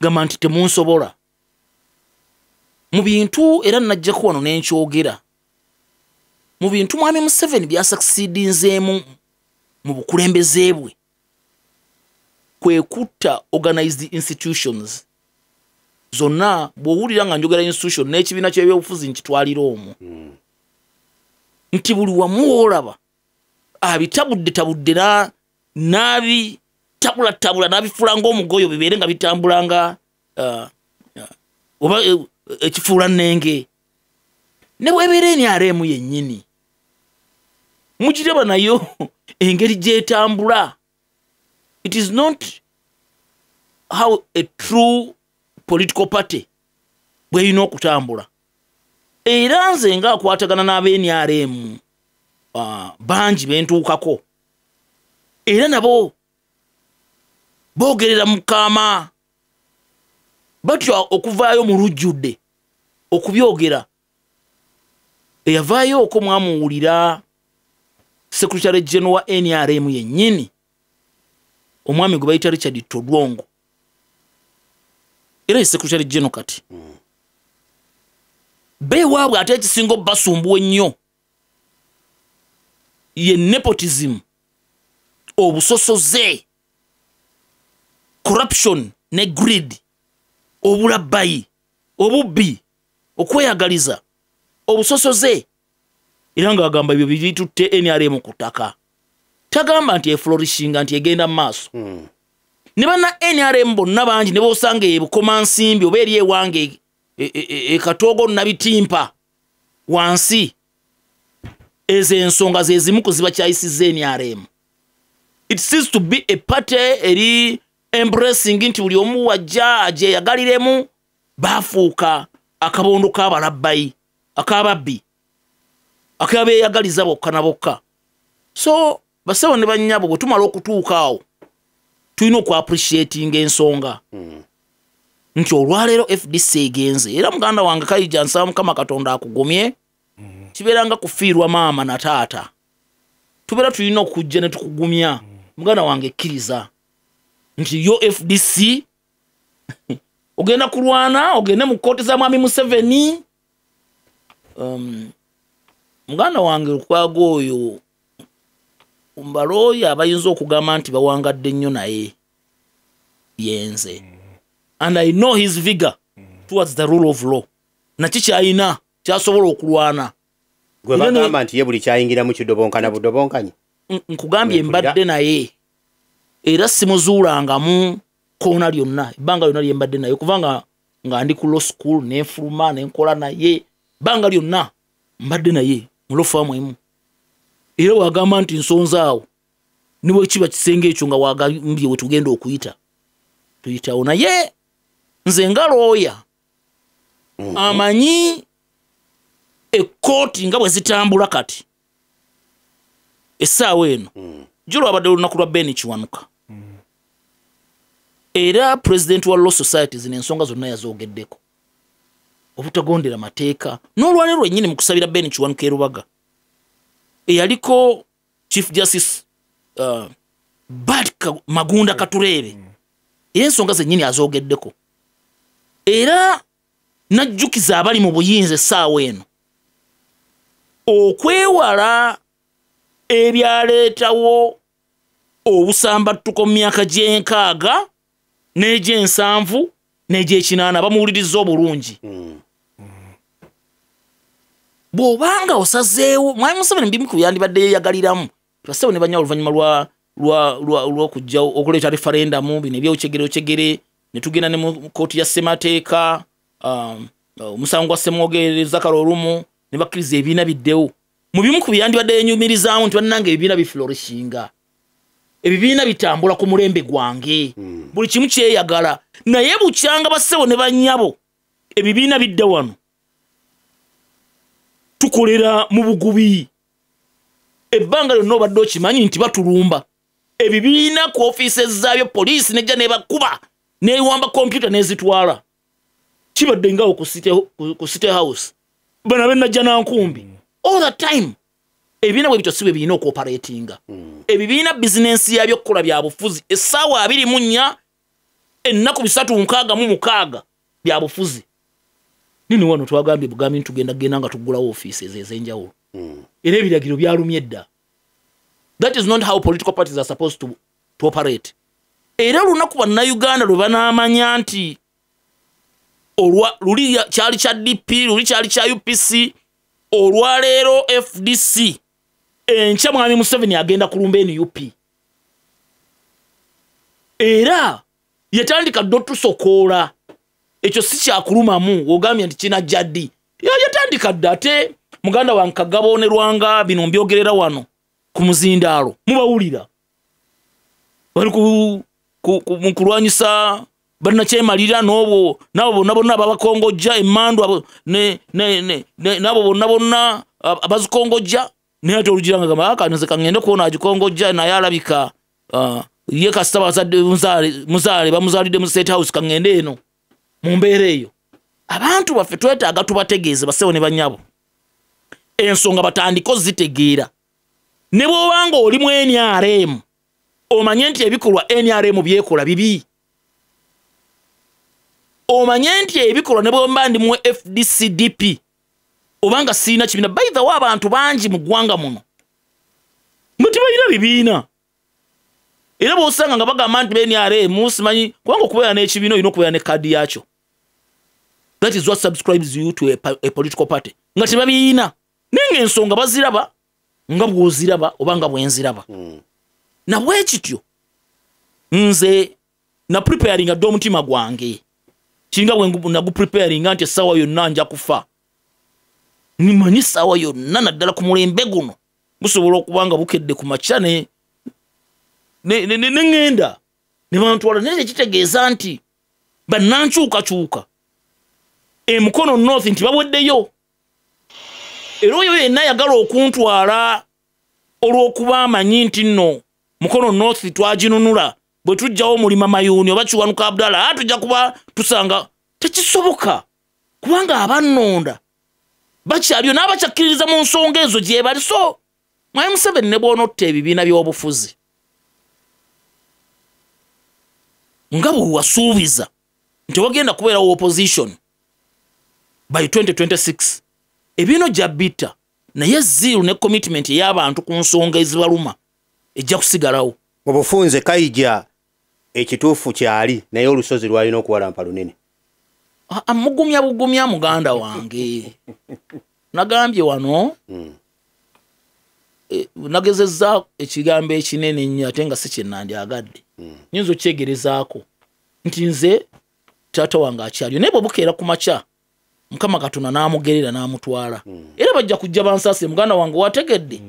[SPEAKER 3] gamba nti temunsobola mu bintu. Era najjaku wano n'enkyogera mu bintu Mwami Museveni byasucceedinzeemu mu bukulembeze bwe kwe kutta organized institutions zonna. Bw'owulira nga njogera institution n'ekibiina ky'ebyobufuzi nkitwalira omwo nti buli wamu woolaba abitabudde n'abitabula n'abifuula ng'omugoyo bibeere nga bitambulanga oba ekifuula nnenge. Ne bwebeera NRM yennyini mugiraba nayo engeri gy'etambula. It is not how a true political party bw'erina okutambula. Era nze nga akwatagana n'ab'NRM bangi bentuukako era nabo boogerera Mukama batya okuvaayo mu lujjudde okubyogera. Eyavaayo okwo mwamuwulira Secretary General wa NRM yennyini omwami gwe bayita Richard Todwongo era Secretary General kati beewaabwe ate ekisinga basumbuwa ennyo ye nepotism, obusosoze, corruption ne greed, obulabbayi, obubbi, okweyagaliza, obusosoze. Era nga agamba ebyo bitutte NRM ku ttaka. Tagamba nti eflourishinga nti egenda mu maaso. Ne banna NRM bonna bangi ne boosanga ebukoma nsimbi oba eri ewange ekatoogo nabitimpa wansi ezo ensonga ze zimu kuziba kyayisiza NRM. It seems to be a party eri embracing nti buli omu wajja aje yagaliremu bafuuka akabondo k'abalabbayi akababbi akabeeyagaliza bokka na bokka. So basawo ne bannyabo bwe tumala okutuuka awo tulina okwapreciating ensonga nti olwaleero FDC egenze era muganda wange Kayija nsaba Mukama Katonda akugumye kibeeranga kufiirwa maama na taata tubeera tulina okujja ne tukugumya muganda wange ekkiriza nti yo FDC ogenda kulwana ogende mu kkooti za mwami Museveni. Muganda wange okwaga oyo mbaloya abayinza okugamba nti bawangadde nnyo naye yenze. And I know his vigor towards the rule of law. Naki kyayina kyasobola okulwana.
[SPEAKER 1] Gwe bagamba nti ye buli kyayingira mu kidobonkana budobonkanye.
[SPEAKER 3] Nkugambye mbadde naye era simuzuulangamu koona lyonna ebbanga lyonna lye mbadde naye kubanga nga ndi ku law school nenfuluma nenkola naye ebbanga lyonna mbadde naye mu law firm emu. Era wagamba nti nsonza awo niwe kiba kisenge ekyo nga wagambye we tugenda okuyita tuyitawo naye nze nga looya amanyi ekkooti nga bwe zitambula kati essaawa eno julo abadde olunaku lwa Bobi Kiwanuka era president wa Law Society zino ensonga zonna yazoogeddeko obutagondera mateeka n'olwaleero lwennyini mu kusabira Bobi Kiwanuka e Rubaga eyaliko Chief Justice Magunda Katureebe ensonga zennyini azoogeddeko era najjukiza abali mu buyinza essaawa eno okwewala ebyaleetawo obusambattuko mu myaka gy'enkaaga n'egy'ensanvu n'egy'ekinaana bamuwuliriza obulungi. Bw'obanga osazeewo mwami Museveni bimu ku byandibadde yeeyagaliramu basawo ne banya oluvannyuma lw'okujjawo okuleeta referendamu bino eby'okyegere ne tugenda ne mu kkooti ya ssemateeka omusango gwa ssemwogereza kale olumu ne bakkiriza ebibiina biddewo. Mu bimu ku byandibadde yenyumirizaamu nti bannange ebibiina biflourishinga ebibiina bitambula ku mulembe gwange buli kimu kyeyagala naye bukyanga bassebo ne bannyabo ebibiina bidde wano tukolera mu bugubi ebbanga lyonna obadde okimanyi nti batulumba ebibiina ku ofiisi zaabyo poliisi nejja nebakuba neewamba kompyuta nezitwala kibadde ngawo ku City House bana benajja nankumbi all the time ebibiina bwe bityo si bwe birina okuoperatinga ebibiina bizinensi yabyo okukola bya bufuzi essaawa 24 ennaku 366 bya bufuzi. Nini wano twagambye bugambi ntugenda genda nga tuggulawo ofiisi ez'enjawulo era ebiragiro byalumye dda. That is not how political parties are supposed to operate. Era lunaku bannayuganda lwe banaamanya nti luli kyali kya DP luli kyali kya UPC olwaleero FDC enkya mwami Museveni agenda kulumba NUP era yatandika ddo tusokoola ekyo si kyakulumamu ogambye nti kina jaddi yatandika dda ate muganda wange Kagabonerwanga bino mbyogerera wano ku muzindaalo mubawulira bali mu kulwanyisa bannakyemalira nabo bonna babakongojja emmandu nabo bonna abazikongojja naye ate olugiranga gamba akanze kangende kuona agikongojja naye alabika ye kasita bazadde muzaale bamuzaalidde mu State House kangende eno mu mbeera eyo. Abantu baffe twetaaga tubategeeze basewo ne bannyabo ensonga batandiko zitegeera ne bw'obanga oli mu NRM omanye nti ebikolwa NRM byekola bibi omanye nti ebikolwa ne bw'omba ndi mu FDCDP obanga siina kibiina by the way abantu bangi mu ggwanga muno mutibayira bibiina era bw'osanga nga bagamba nti NRM simanyi kubanga okubeera n'ekibiina olina okubeera ne kadi yakyo. That is what subscribes you to a political party. Nga tebabiina naye ensonga baziraba nga bw'oziraba oba nga bwenziraba na bwekityo nze na preparing adde omutima gwange kinga bwe nagu preparing nti essaawa yonna nja kufa nimanyi essaawa yonna naddala ku mulembe guno busobola okubanga bukedde ku makya neŋŋenda ne bantwala naye tekitegeeza nti bannankyukakyuka Mukono North nti baweddeyo era oyo yenna yagala okuntwala olw'okuba amanyi nti nno Mukono North twaginunula bwe tujjawo mulima mayuuni oba Kiwanuka Abdallah tujja kuba tusanga tekisoboka kubanga abannonda bakyaliyo n'abakyakkiririza mu nsonga ezo gye bali. So Mwai Museveni ne bw'onotta ebibiina by'obufuzi nga bwe wasuubiza nti wagenda kubeerawo opposition by 2026 ebino gya bita naye zero ne commitment y'abantu ku nsonga ezibaluma ejja kusigalawo.
[SPEAKER 1] Obufunze Kayija ekituufu kyali naye olusozi lwalina okuwalampa lunene.
[SPEAKER 3] Mugumya bugumya muganda wange nagambye wano nagezezza ekigambo ekinene nnyo ate nga si kyennandyagadde nyinza okyegerezaako nti nze taata wange akyaliyo naye bwe bukeera ku makya Mukama Katonda n'amugerera n'amutwala era bajja kujja bansaase muganda wange wategedde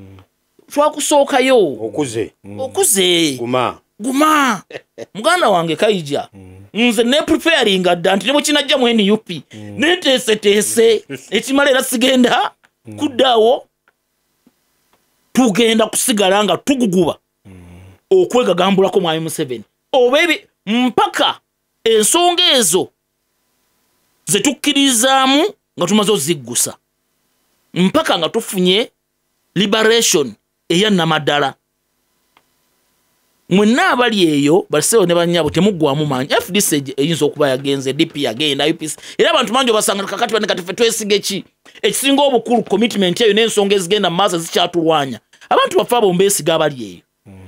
[SPEAKER 3] twakusookayo okuze guma muganda wange Kayija nze ne preparinga dda nti ne bwe kinajja mu NUP neteeseteese ekimala era sigenda kuddaawo tugenda kusigala nga tuguguba okwegagambulako Mwai Museveni oba mpaka ensonga ezo ze tukkirizaamu nga tumaze oziggusa mpaka nga tufunye liberation eya namaddala. Mwenna abali eyo baliseewo ne bannyabo temuggwamu maanyi. FDC eyinza okuba yagenze, DP yagenda, UPC era abantu bangi obasanga kakati bane kati ffe twesige ki ekisinga obukulu commitment eyo n'ensonga ezigenda mu maaso zikyatulwanya abantu bafe abo mbeesiga abali eyo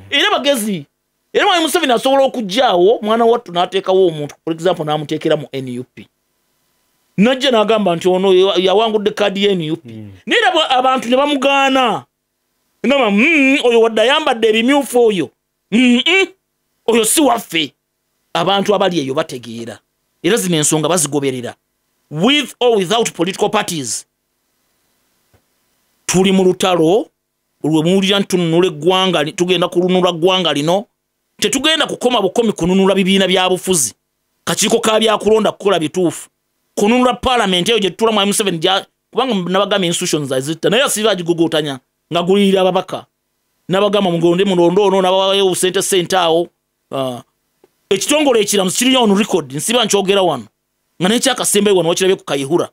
[SPEAKER 3] era bagezi. Era Mwai Museveni asobola okujjaawo mwana wattu n'ateekawo omuntu for example n'amuteekera mu NUP najja n'agamba nti ono yawangudde kaadi ya NUP naye abantu ne bamugaana ngamba oyo wadde ayambadde ebimyufu oyo si waffe. Abantu abali eyo bategeera era zino ensonga bazigoberera with or without political parties. Tuli mu lutalo olwe muwulira nti tununula eggwanga tugenda kulunula ggwanga lino tetugenda kukoma bukomi kununula bibiina bya bufuzi kakiiko ka byakulonda kukola bituufu kununula parliament eyo gye tutula Mwai Museveni kubanga nabagamba institutions azita naye asiba agigogotanya nga gulirira ababaka nabagamba mugonde mulondo ono nabawayo sente awo ekitongole ekiramu kiri on record nsiba nkyogera wano nga n'ekyakasembe wano wakirabye ku Kayihura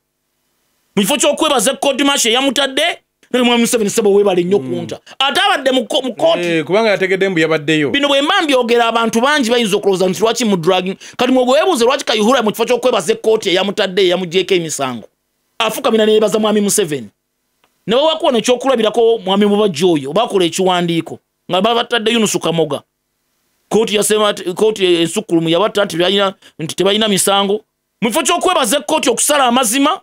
[SPEAKER 3] mu kifo ky'okwebaza kodi mashe yamutadde ne Mwai Museveni sebo webale nnyo kunta ate abadde mu kooti
[SPEAKER 2] kubanga yategedde mbu yabaddeyo.
[SPEAKER 3] Bino bwe mba mbyogera abantu bangi bayinza okulowooza nti lwaki mu dragging kati mwe bwebuuze lwaki Kayihura mu kifo ky'okwebaza ekkooti eyamutadde eyamuggyeko emisango afukamira ne yeebaza Mwami Museveni ne bawakuwa ekyokulabirako Mwami Mubajja oyo bakola ekiwandiiko nga babatadde Yunusu Kamoga kooti yasema kooti ensukulumu yabatta nti tebalina misango mu kifo ky'okwebaza ekkooti okusala amazima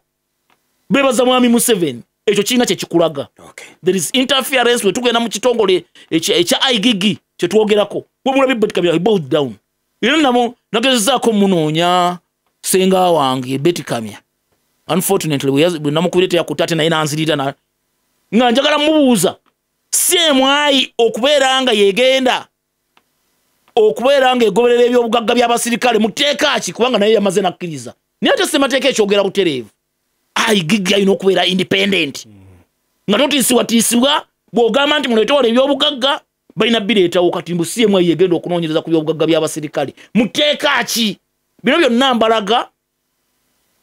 [SPEAKER 3] beebaza Mwami Museveni. Ekyo kiina kye kikulaga. There is interference we tugenda mu kitongole ekya IGG kye twogerako bwe mulabi Betty Kamya bow down era nagezezaako munoonya senga wange Betty Kamya unfortunately we namukuleeta yakutate naye nanzirira nga njagala mubuuza si Mwai okubeera nga yegenda okubeera nga egoberera ebyobugagga by'abasirikale muteeka ki kubanga naye yamaze nakkiriza naye ate ssemateeka ekyogera butereevu IGG alina okubeera independent nga totiisibwatiisibwa bw'ogamba nti muleete wala ebyobugagga balina bireetawo kati mbu si Mwai yegenda okunoonyereza ku byobugagga by'abasirikale muteeka ki bino byonna mbalaga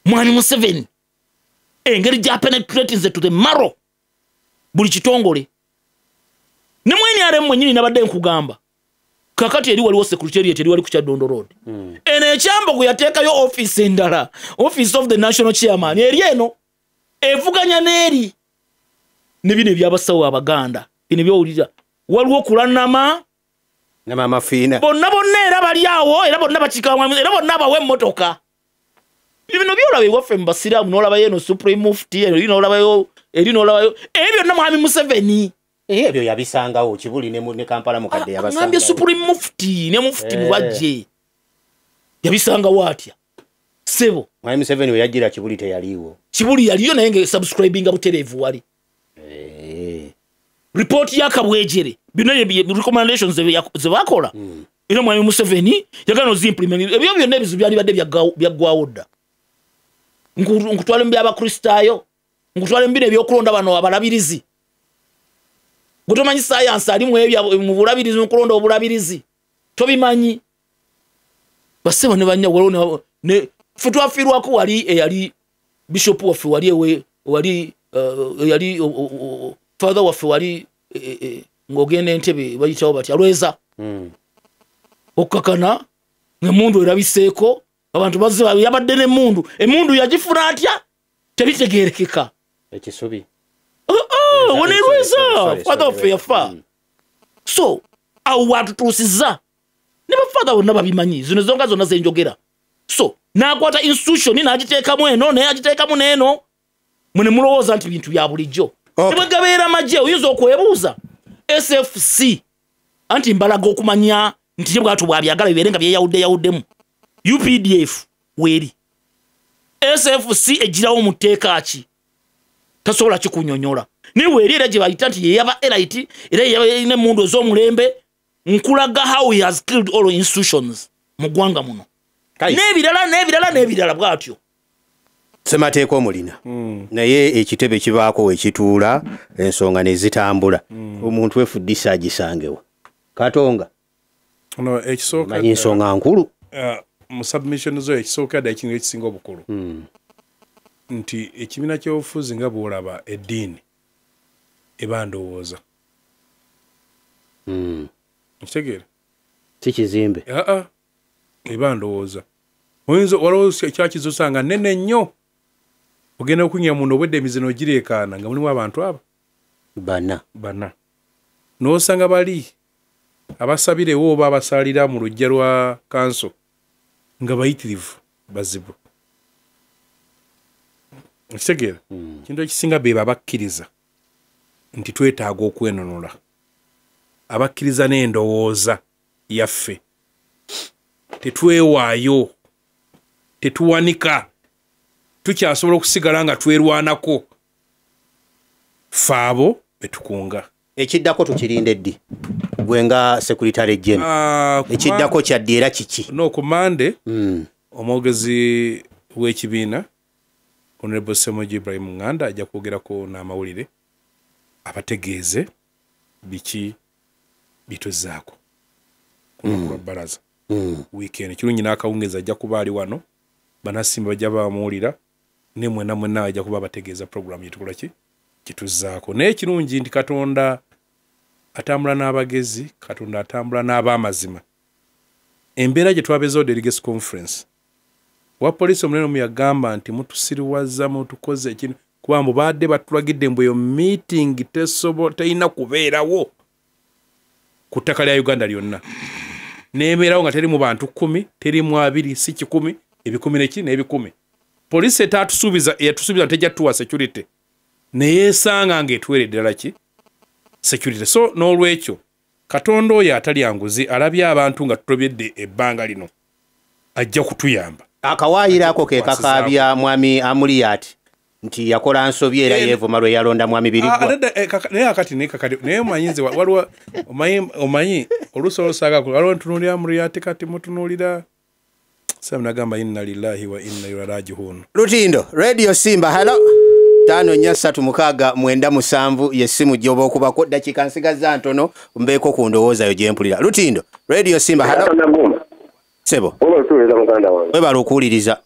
[SPEAKER 3] Mwami Museveni engeri gya penetratinze to the marrow buli kitongole ne NRM mwennyini nabadde nkugamba kakati eri waliwo secretariat eri wali ku Kyaddondo Road eno ekyambogo yateekayo office endala office of the national chairman eri eno evuganya n'eri ne bino ebyabasawo Abaganda bino byowulira waliwo okulanama
[SPEAKER 1] n'amafiina
[SPEAKER 3] bonna era bali awo era bonna bakikawa era bonna abawe emmotoka bino byolaba ewaffe mu basiraamu n'olabayo eno supreme mufti eri n'olabayo ebyo byonna Mwami Museveni
[SPEAKER 1] ebyo yabisangawo Kibuli ne Kampala mukadde yabasanga
[SPEAKER 3] ngambye supreme mufti ne mufti mubajje yabisangawo atya sebo
[SPEAKER 1] Mwai Museveni we yajjira Kibuli teyaliwo
[SPEAKER 3] Kibuli yaliyo naye nga subscribinga butereevu wali report yakabwejere bino recommendations ze bakola era mwami Museveni yagano zimplement ebyo byonna ebizu byali badde byaggwawo dda nkutwale mbi abakristaayo nkutwale mbine ebyokulonda bano abalabirizi gutomanyi science ali mu bulabirizi nkulonda obulabirizi tobimanyi basebo ne banya walone ne futwafirwako wali eyali bishop waffe wali ewe wali yali father waffe wali ngogende ntebe bayitawo bati alweza okakana ngemundu erabiseeko abantu bazze yabadde ne mundu emundu yagifuna atya tebitegerekeka
[SPEAKER 1] ekisubi
[SPEAKER 3] wone lweza father waffe yafa so awo watutuusiza ne bafather bonna babimanyi zino zonga zonna zenjogera so nakwata institution n'agiteekamu eno naye agiteekamu n'eno mune mulowooza nti bintu bya bulijjo ne bwe gabeera magye oyinza okwebuuza SFC anti mbalaga okumanya nti bwatu bwabyagala bibeere nga byeyawuddemu UPDF weeri SFC ejirawo mu tteeka ki tasobola kikunyonyola ne weeri era gye bayita nti yeyaba elite era yeyaba mundu ez'omulembe nkulaga how he has killed all institutions mu ggwanga muno n'ebirala bwatyo
[SPEAKER 1] semateeka omulina naye ekitebe kibaako ekituula ensonga ne zitambula omuntu wefuddisa agisangewa katonga manyi ensonga nkulu
[SPEAKER 2] mu submission zo ekisooka dda ekintu ekisinga obukulu nti ekibiina ky'obufuzi nga bw'olaba eddiini eba ndowooza nkitegeera
[SPEAKER 1] si kizimbe
[SPEAKER 2] eba ndowooza oyinza waliwo kyakizosanga nnene nnyo ogenda okunywa muno obwedde emizino gireekaana nga mulimu abantu abo bana n'osanga bali abasabirewo oba abasalira mu lujja lwa kanso nga bayitirivu bazibu ekitegeera kintu ekisinga be abakkiriza nti twetaaga okwenonola abakkiriza n'endowooza yaffe tetwewaayo tetuwanika tukyasobola okusigala nga twerwanako faabo betukunga
[SPEAKER 1] ekiddako tukirinde ddi gwe nga sekuritale jeno ekiddako kyaddi era kiki
[SPEAKER 2] no ku Mande omwogezi w'ekibiina Honorable Semoji Ibrahim Nganda ajja kwogerako n'amawulire abategeeze biki bituzaako kuno baraza weekend kirungi n'akawungeza ajja kuba ali wano banasimba bajja bamuwulira ne mwena ajja kuba bategeeza program yetukola ki kituzaako naye kirungi nti Katonda atambula n'abagezi Katonda atambula n'ab'amazima embeera gye twabeezawo delegates conference wa poliisi omunene omu yagamba nti mutusiriwaza mutukoze ekintu kuba mbu baadde batulagidde mbu eyo meeting terina kubeerawo ku ttaka lya Uganda lyonna neebeerawo nga teri mu bantu 10 teri mu 2 si 10 ebikumi neki n'ebikumi poliisi etatusuubiza eyatusuubiza tejja tuwa security neyeesanga ng'etuweere ddala ki security so n'olwekyo Katonda oyo atali anguzi alabye abantu nga tutobyedde ebbanga lino ajja kutuyamba
[SPEAKER 1] akawaayiro ako ke kakaabya mwami Amuliyati nti yakola nsobye era yeevuma lwe yalonda mwami Birigwa
[SPEAKER 2] naye akati naye omanyinze waliwo omanyi olusolosaaga waliwo ntunuulira Amuliyati kati mutunuulira Sam nagamba inna lillahi wa inna ilaihi raji'un.
[SPEAKER 1] Lutindo Radio Simba hello 54697 yesimu jobo kubako dakika nsigaza ntono mbeko ku ndowooza yo gyempulira Lutindo Radio Simba hello sebo
[SPEAKER 4] olwatuuliza muganda wange
[SPEAKER 1] webala okuwuliriza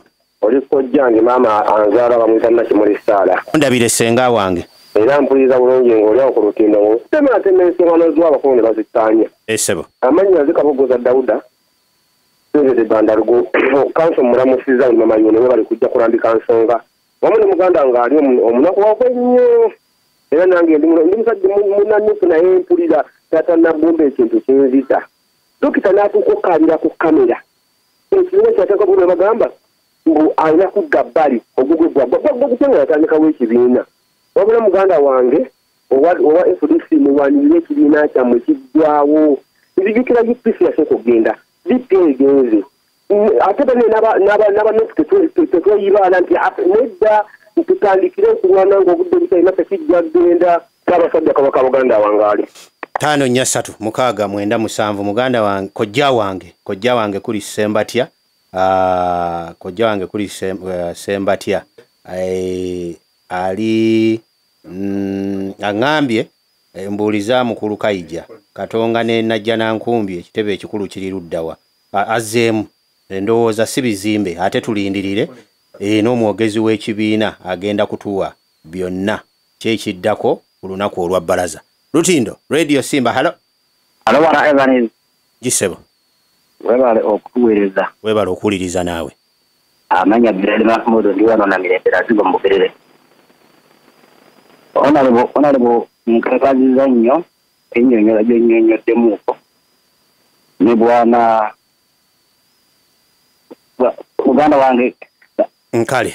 [SPEAKER 4] oli kojjange maama anzaala bamuyita Nakimuli Saala
[SPEAKER 1] ndabire senga wange
[SPEAKER 4] era mpuliriza bulungi ng'olyawo ku Lutindo temera ensonga z'abakulu ne bazitaanya
[SPEAKER 1] sebo
[SPEAKER 4] amannya zikabogoza Dawuda de bandarugo kanso muramusiza mama yone we bali kujja kulambika nsonga wamu ne muganda nga ali omunaku wakwenyo era nange ndi musajja munanifu naye mpulira tata nabumba ekintu kinzita dokita n'atukukalira ku kamera ekiwe kyataka buli bagamba ngu alina kugabbali ogugwe gwagutenga yatandikawo ekibiina wabula muganda wange owa FDC muwanirire ekibiina kyammwe kiggwawo nzijukira UPC yasooka okugenda bipegenze ate bane n'abanofu tetweyibaala nti nedda tutandikire okulwana ng'obudde butalina tekijja genda Ssaabasajja Kabaka Buganda wangaali
[SPEAKER 1] 5-3-6-9-7 muganda wange kojja wange kuli Sembatya kojja wange kuli Sembatya ali angambye mbuuliza mukulu Kayija Katonga ne najja nankumbi ekitebe ekikulu kiri luddawa azzeemu endowooza si bizimbe ate tulindirire n'omwogezi w'ekibiina agenda kutuwa byonna kyekiddako ku lunaku olwa bbalaza. Lutindo Radio Simba halo
[SPEAKER 5] wana Evans
[SPEAKER 1] gisebo
[SPEAKER 5] webale
[SPEAKER 1] okuwuliriza naawe
[SPEAKER 5] amanya Bilali Mahmoud ndi wano na Mirembera zigo mbugerere onalebo nkakaziza nnyo ennyonnyola gy'ennyonnyoddemu ne bwana muganda wange
[SPEAKER 1] nkale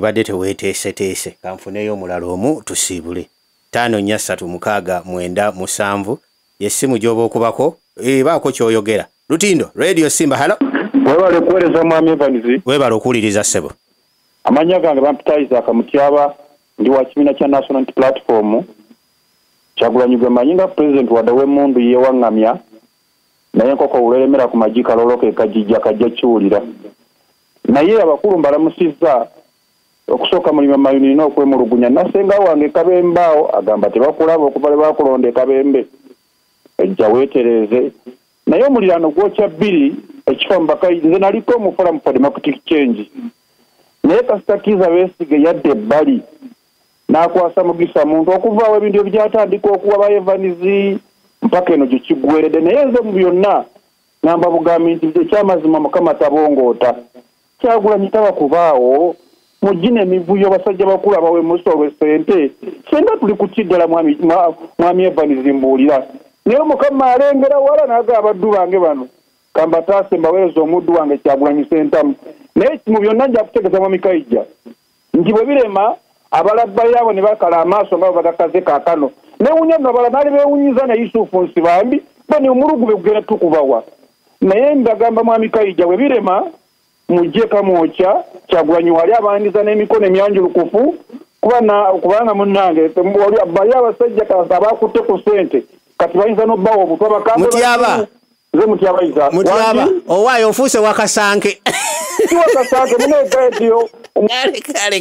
[SPEAKER 1] badde teweeteeseteese kanfuneyo omulala omu tusiibule 5-3-6-9-7 yessimu gy'oba okubako baako ky'oyogera. Lutindo Radio Simba halo
[SPEAKER 6] webale kuweereza mwami Evans
[SPEAKER 1] webale okuwuliriza ssebo
[SPEAKER 6] amanya gange bampitayiza akamutyaba ndi wa kibiina kya National Platform Kyagulanyi gwe manyinga president wadde w'emmundu yeewaŋŋamya naye nkoko olulemera ku magi kaloloke kajijja kajja kiwulira naye abakulu mbalamusizza okusooka mulima mayuni nina okwemulugunya nasenga wange Kabembaawo agamba tebakulaba okuva lwe bakulonda Kabembe ejja weetereze naye omuliraano gwokya bbiri ekifa mbaka nze naliko omuforum for democratic change naye kasita Kiza Besigye yadde ebbali n'akwasa mugisa muntu okuvaawo ebintu ebyatandika okuwa ba Evans mpaka eno gye kiggweredde naye nze mu byonna ngamba bugambi nti ekyamazima Mukama tabongoota Kyagulanyi tabakubaawo mujine emivuyo basajja bakulu abawe musolwe ssente senga tuli ku kiddala mwami Evans mbuulira naye Mukama alengera wala naga abaddu bange bano kamba taase mbaweereza omuddu wange Kyagulanyi sentamu naye mu byonna nja kutegeeza mwami Kayija nti bwe birema abalabba yaabo ne bakala amaaso nga bagakaze kaakano newunya nno abala baali beewunyiza ne Yusufu Nsibambi bani omulugube gugenda tukubawa naye ndagamba mwami Kayija bwe birema mujje kamwokya Kyagulanyi wali abandiza n'emikono emyanjulukufu kubanga munnange bali abasajja kasa abakutte ku ssente kati bayinza n'obbawo obutwa bakambe
[SPEAKER 1] Mutyaba
[SPEAKER 6] nze Mutyaba
[SPEAKER 1] owaayo ofuuse wakasanke
[SPEAKER 6] wakasanke muneegaetiyo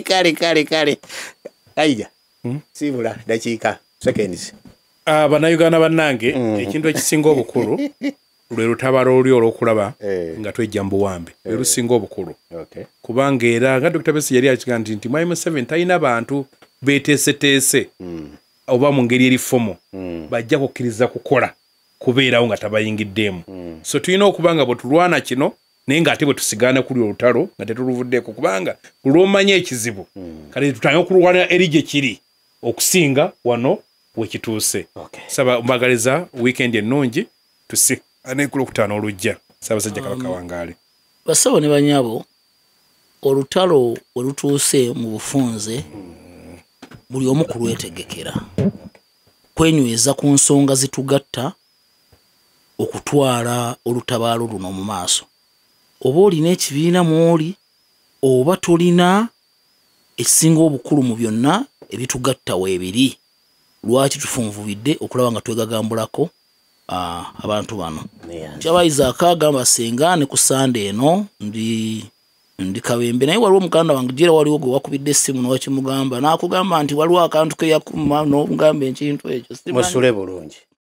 [SPEAKER 1] kale Kayija siibula dakiika seconds
[SPEAKER 2] bannayuganda bannange ekintu ekisinga obukulu lwe lutabaalo oli olw'okulaba nga twejja mu buwambe lwe lusinga obukulu kubanga era nga Dr. Besigye yali akiga nti mwami Museveni talina bantu beeteeseteese oba mu ngeri erifomo bajja kukkiriza kukola kubeerawo nga tabayingiddeemu so tulina okuba nga bwe tulwana kino naye ng'ate bwe tusigaana kuli olutalo nga tetuluvuddeeko kubanga lw'omanya ekizibu kale tutange okulwanira eri gye kiri okusinga wano wekituuse saba mbagaliza weekend ennungi anekula okutaano olujja Ssaabasajja Kabaka wangaale
[SPEAKER 3] basawo ne banyabo olutalo we lutuuse mu bufunze buli omu ku lwetegekera kwenyweza ku nsonga zitugatta okutwala olutabaalo luno mu maaso oba olina ekibiina mw'oli oba tolina ekisinga obukulu mu byonna ebitugatta weebiri lwaki tufunvubidde okulaba nga twegagambulako abantu bano kyabayiza akagamba senga ne ku Sande eno ndi Kabembe naye waliwo muganda wange jera waliwo gwe wakubidde essimu n'okimugamba n'akugamba nti waliwo akantu ke yakuma n'omugamba ekintu ekyo
[SPEAKER 1] musule bulungi